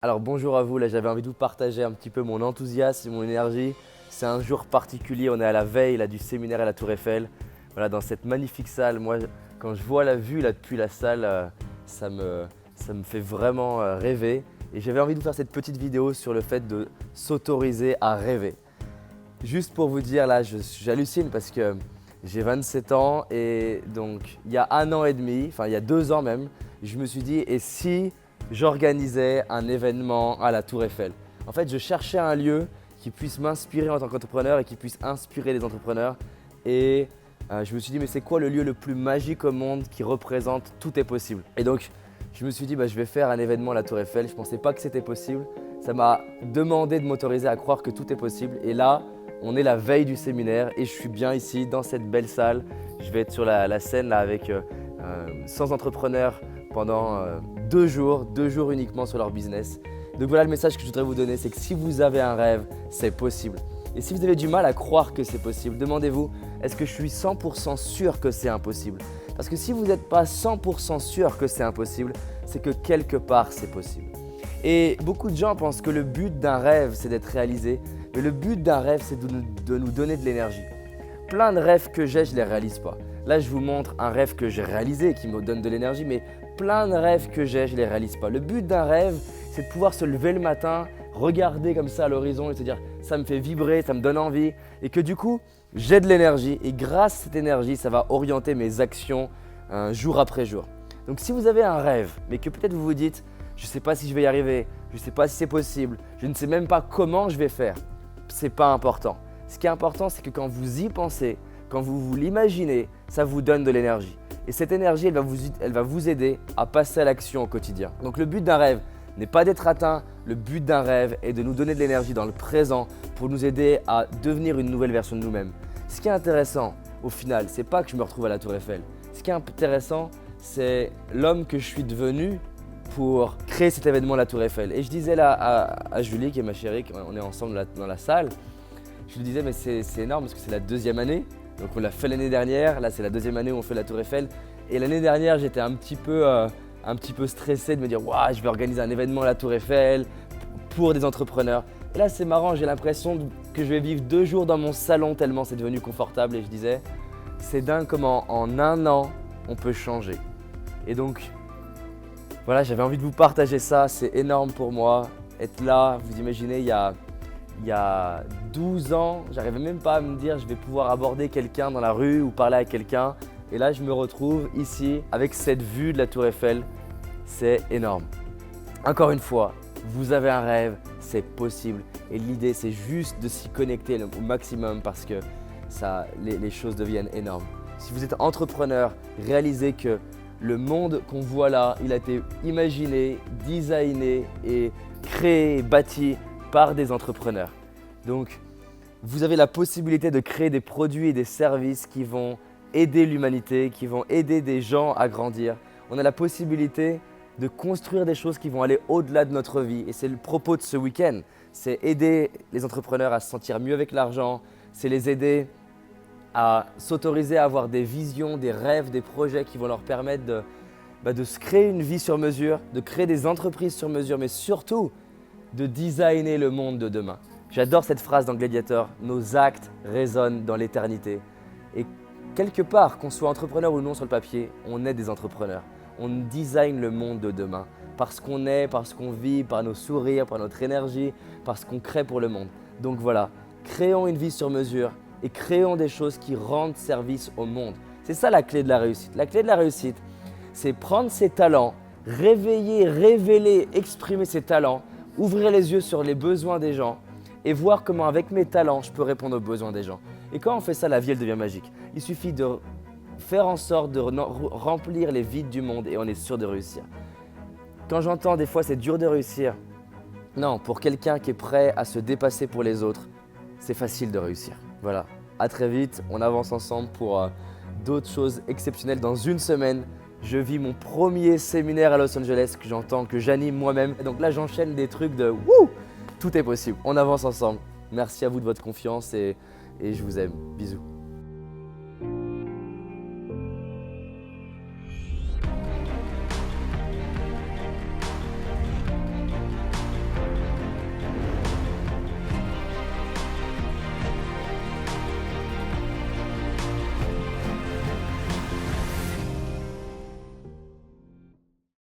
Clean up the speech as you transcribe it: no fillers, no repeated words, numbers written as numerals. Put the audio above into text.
Alors bonjour à vous, là j'avais envie de vous partager un petit peu mon enthousiasme et mon énergie. C'est un jour particulier, on est à la veille là, du séminaire à la Tour Eiffel. Voilà, dans cette magnifique salle, moi quand je vois la vue là, depuis la salle, ça me fait vraiment rêver. Et j'avais envie de vous faire cette petite vidéo sur le fait de s'autoriser à rêver. Juste pour vous dire là, j'hallucine parce que j'ai 27 ans et donc il y a 1 an et demi, enfin il y a 2 ans même, je me suis dit et si j'organisais un événement à la Tour Eiffel. En fait, je cherchais un lieu qui puisse m'inspirer en tant qu'entrepreneur et qui puisse inspirer les entrepreneurs. Et je me suis dit, mais c'est quoi le lieu le plus magique au monde qui représente tout est possible? Et donc, je me suis dit, je vais faire un événement à la Tour Eiffel. Je ne pensais pas que c'était possible. Ça m'a demandé de m'autoriser à croire que tout est possible. Et là, on est la veille du séminaire et je suis bien ici dans cette belle salle. Je vais être sur la scène là, avec 100 entrepreneurs pendant 2 jours uniquement sur leur business. Donc voilà le message que je voudrais vous donner, c'est que si vous avez un rêve, c'est possible. Et si vous avez du mal à croire que c'est possible, demandez-vous, est-ce que je suis 100% sûr que c'est impossible? Parce que si vous n'êtes pas 100% sûr que c'est impossible, c'est que quelque part c'est possible. Et beaucoup de gens pensent que le but d'un rêve, c'est d'être réalisé, mais le but d'un rêve, c'est de nous donner de l'énergie. Plein de rêves que j'ai, je ne les réalise pas. Là, je vous montre un rêve que j'ai réalisé qui me donne de l'énergie, mais plein de rêves que j'ai, je ne les réalise pas. Le but d'un rêve, c'est de pouvoir se lever le matin, regarder comme ça à l'horizon et se dire ça me fait vibrer, ça me donne envie et que du coup, j'ai de l'énergie et grâce à cette énergie, ça va orienter mes actions jour après jour. Donc si vous avez un rêve, mais que peut-être vous vous dites je ne sais pas si je vais y arriver, je ne sais pas si c'est possible, je ne sais même pas comment je vais faire, ce n'est pas important. Ce qui est important, c'est que quand vous y pensez, quand vous l'imaginez, ça vous donne de l'énergie. Et cette énergie, elle va vous aider à passer à l'action au quotidien. Donc le but d'un rêve n'est pas d'être atteint, le but d'un rêve est de nous donner de l'énergie dans le présent pour nous aider à devenir une nouvelle version de nous-mêmes. Ce qui est intéressant au final, c'est pas que je me retrouve à la Tour Eiffel. Ce qui est intéressant, c'est l'homme que je suis devenu pour créer cet événement à la Tour Eiffel. Et je disais là à Julie, qui est ma chérie, on est ensemble dans la salle, je lui disais mais c'est énorme parce que c'est la 2e année. Donc on l'a fait l'année dernière, là c'est la 2e année où on fait la Tour Eiffel. Et l'année dernière j'étais un petit peu stressé de me dire waouh, je vais organiser un événement à la Tour Eiffel pour des entrepreneurs. Et là c'est marrant, j'ai l'impression que je vais vivre 2 jours dans mon salon tellement c'est devenu confortable. Et je disais c'est dingue comment en 1 an on peut changer. Et donc voilà, j'avais envie de vous partager ça, c'est énorme pour moi. Être là, vous imaginez, il y a 12 ans, j'arrivais même pas à me dire je vais pouvoir aborder quelqu'un dans la rue ou parler à quelqu'un. Et là, je me retrouve ici avec cette vue de la Tour Eiffel. C'est énorme. Encore une fois, vous avez un rêve, c'est possible. Et l'idée, c'est juste de s'y connecter au maximum parce que les choses deviennent énormes. Si vous êtes entrepreneur, réalisez que le monde qu'on voit là, il a été imaginé, designé et créé, bâti par des entrepreneurs. Donc, vous avez la possibilité de créer des produits et des services qui vont aider l'humanité, qui vont aider des gens à grandir. On a la possibilité de construire des choses qui vont aller au-delà de notre vie. Et c'est le propos de ce week-end. C'est aider les entrepreneurs à se sentir mieux avec l'argent. C'est les aider à s'autoriser à avoir des visions, des rêves, des projets qui vont leur permettre de se créer une vie sur mesure, de créer des entreprises sur mesure, mais surtout de designer le monde de demain. J'adore cette phrase dans Gladiator, nos actes résonnent dans l'éternité. Et quelque part, qu'on soit entrepreneur ou non sur le papier, on est des entrepreneurs. On design le monde de demain parce qu'on est, parce qu'on vit, par nos sourires, par notre énergie, parce qu'on crée pour le monde. Donc voilà, créons une vie sur mesure et créons des choses qui rendent service au monde. C'est ça la clé de la réussite. La clé de la réussite, c'est prendre ses talents, réveiller, révéler, exprimer ses talents, ouvrir les yeux sur les besoins des gens et voir comment avec mes talents, je peux répondre aux besoins des gens. Et quand on fait ça, la vie elle devient magique. Il suffit de faire en sorte de remplir les vides du monde et on est sûr de réussir. Quand j'entends des fois c'est dur de réussir, non, pour quelqu'un qui est prêt à se dépasser pour les autres, c'est facile de réussir. Voilà, à très vite, on avance ensemble pour d'autres choses exceptionnelles. Dans 1 semaine, je vis mon premier séminaire à Los Angeles que j'anime moi-même. Et donc là, j'enchaîne des trucs de wouh, tout est possible. On avance ensemble. Merci à vous de votre confiance et je vous aime. Bisous.